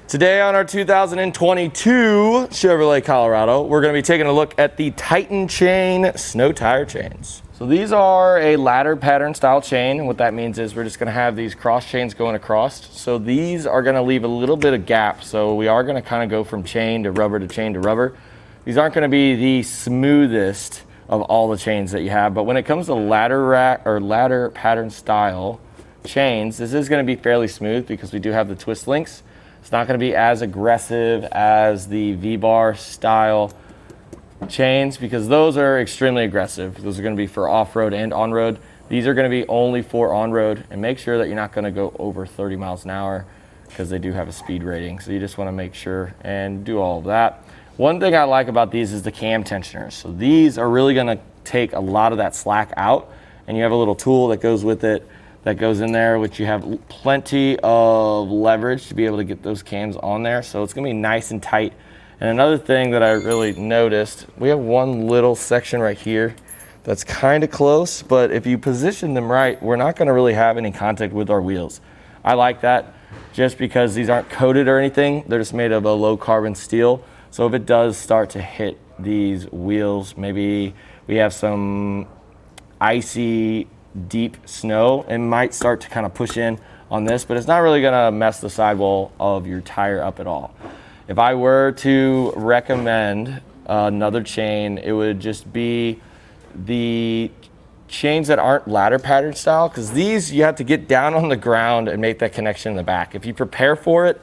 Today on our 2022 Chevrolet Colorado, we're going to be taking a look at the Titan chain snow tire chains. So these are a ladder pattern style chain, and what that means is we're just going to have these cross chains going across. So these are going to leave a little bit of gap, so we are going to kind of go from chain to rubber to chain to rubber. These aren't going to be the smoothest of all the chains that you have, but when it comes to ladder rack or ladder pattern style chains, this is going to be fairly smooth because we do have the twist links. It's not going to be as aggressive as the V-bar style chains because those are extremely aggressive. Those are going to be for off-road and on-road. These are going to be only for on-road, and make sure that you're not going to go over 30 miles an hour because they do have a speed rating. So you just want to make sure and do all of that. One thing I like about these is the cam tensioners. So these are really going to take a lot of that slack out, and you have a little tool that goes with it that goes in there, which you have plenty of leverage to be able to get those cams on there. So it's gonna be nice and tight. And another thing that I really noticed, we have one little section right here that's kind of close, but if you position them right, we're not gonna really have any contact with our wheels. I like that just because these aren't coated or anything. They're just made of a low carbon steel. So if it does start to hit these wheels, maybe we have some icy deep snow, it might start to kind of push in on this, but it's not really going to mess the sidewall of your tire up at all. If I were to recommend another chain, it would just be the chains that aren't ladder pattern style, because these you have to get down on the ground and make that connection in the back. If you prepare for it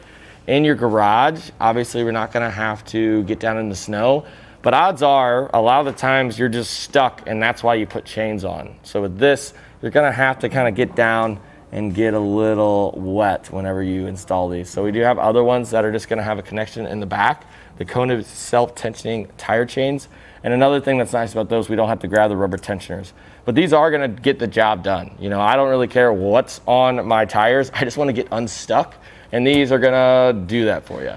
in your garage, obviously we're not going to have to get down in the snow, but odds are a lot of the times you're just stuck, and that's why you put chains on. So with this, you're gonna have to kind of get down and get a little wet whenever you install these. So we do have other ones that are just gonna have a connection in the back, the Kona self-tensioning tire chains. And another thing that's nice about those, we don't have to grab the rubber tensioners. But these are gonna get the job done. You know, I don't really care what's on my tires. I just wanna get unstuck, and these are gonna do that for you.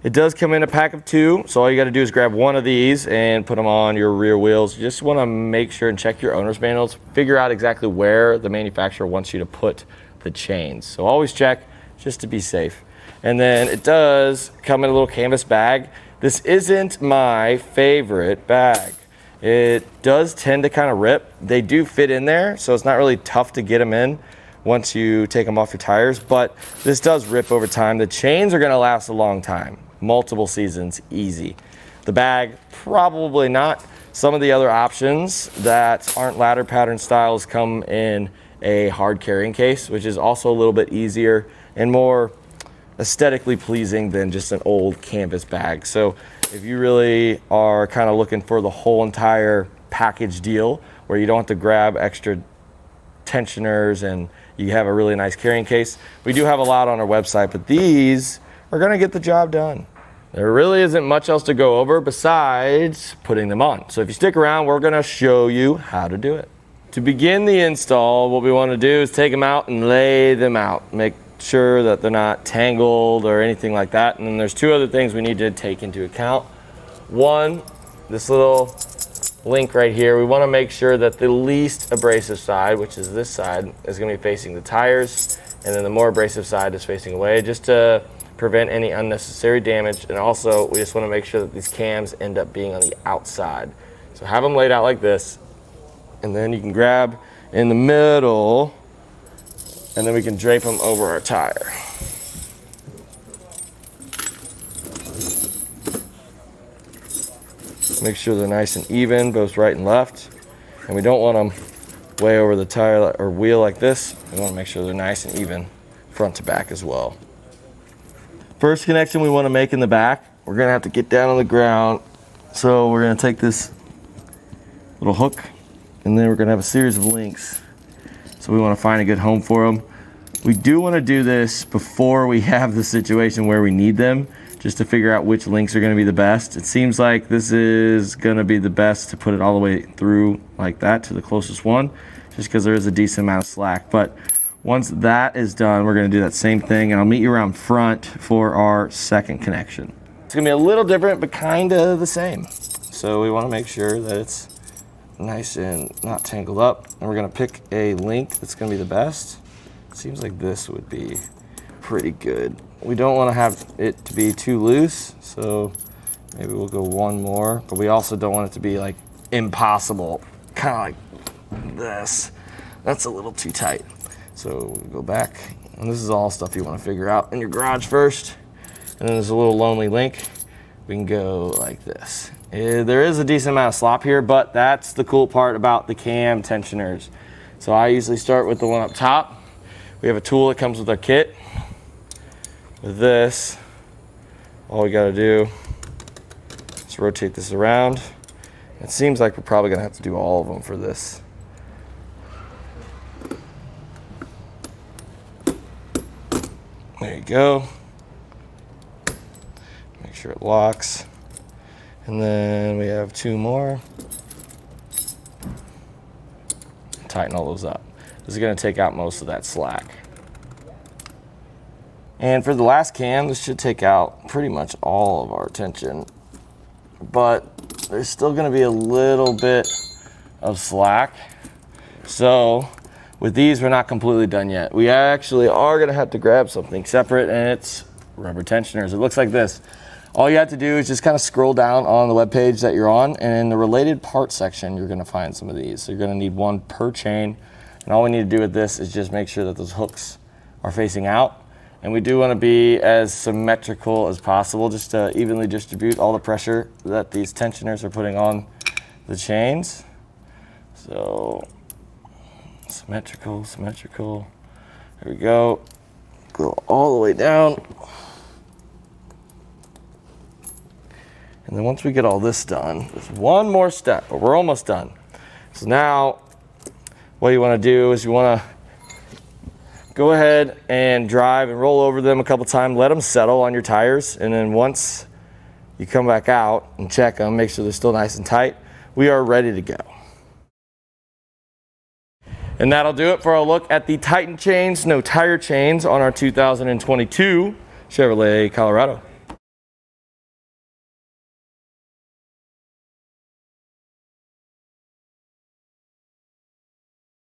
It does come in a pack of 2, so all you got to do is grab one of these and put them on your rear wheels. You just want to make sure and check your owner's manuals, figure out exactly where the manufacturer wants you to put the chains. So always check just to be safe. And then it does come in a little canvas bag. This isn't my favorite bag. It does tend to kind of rip. They do fit in there, so it's not really tough to get them in once you take them off your tires, but this does rip over time. The chains are going to last a long time. Multiple seasons, easy. The bag, probably not. Some of the other options that aren't ladder pattern styles come in a hard carrying case, which is also a little bit easier and more aesthetically pleasing than just an old canvas bag. So if you really are kind of looking for the whole entire package deal where you don't have to grab extra tensioners and you have a really nice carrying case, we do have a lot on our website, but these are going to get the job done. There really isn't much else to go over besides putting them on. So if you stick around, we're going to show you how to do it. To begin the install, what we want to do is take them out and lay them out. Make sure that they're not tangled or anything like that. And then there's 2 other things we need to take into account. One, this little link right here, we want to make sure that the least abrasive side, which is this side, is going to be facing the tires, and then the more abrasive side is facing away, just to prevent any unnecessary damage. And also we just want to make sure that these cams end up being on the outside. So have them laid out like this, and then you can grab in the middle, and then we can drape them over our tire. Make sure they're nice and even, both right and left, and we don't want them way over the tire or wheel like this. We want to make sure they're nice and even front to back as well. First connection we want to make in the back, we're going to have to get down on the ground. So we're going to take this little hook, and then we're going to have a series of links. So we want to find a good home for them. We do want to do this before we have the situation where we need them, just to figure out which links are going to be the best. It seems like this is going to be the best to put it all the way through like that to the closest one, just because there is a decent amount of slack. But once that is done, we're going to do that same thing, and I'll meet you around front for our second connection. It's going to be a little different, but kind of the same. So we want to make sure that it's nice and not tangled up, and we're going to pick a link that's going to be the best. It seems like this would be pretty good we don't want to have it to be too loose, so maybe we'll go one more, but we also don't want it to be like impossible, kind of like this. That's a little too tight. So we'll go back, and this is all stuff you want to figure out in your garage first. And then there's a little lonely link. We can go like this. There is a decent amount of slop here, but that's the cool part about the cam tensioners. So I usually start with the one up top. We have a tool that comes with our kit. With this, all we gotta do is rotate this around. It seems like we're probably gonna have to do all of them for this. There you go. Make sure it locks. And then we have two more. Tighten all those up. This is gonna take out most of that slack. And for the last cam, this should take out pretty much all of our tension, but there's still gonna be a little bit of slack. So with these, we're not completely done yet. We actually are gonna have to grab something separate, and it's rubber tensioners. It looks like this. All you have to do is just kind of scroll down on the web page that you're on, and in the related parts section, you're gonna find some of these. So you're gonna need one per chain, and all we need to do with this is just make sure that those hooks are facing out. And we do want to be as symmetrical as possible, just to evenly distribute all the pressure that these tensioners are putting on the chains. So symmetrical, symmetrical. There we go. Go all the way down. And then once we get all this done, there's one more step, but we're almost done. So now what you want to do is you want to go ahead and drive and roll over them a couple times, let them settle on your tires, and then once you come back out and check them, make sure they're still nice and tight, we are ready to go. And that'll do it for a look at the Titan chains, no tire chains on our 2022 Chevrolet Colorado.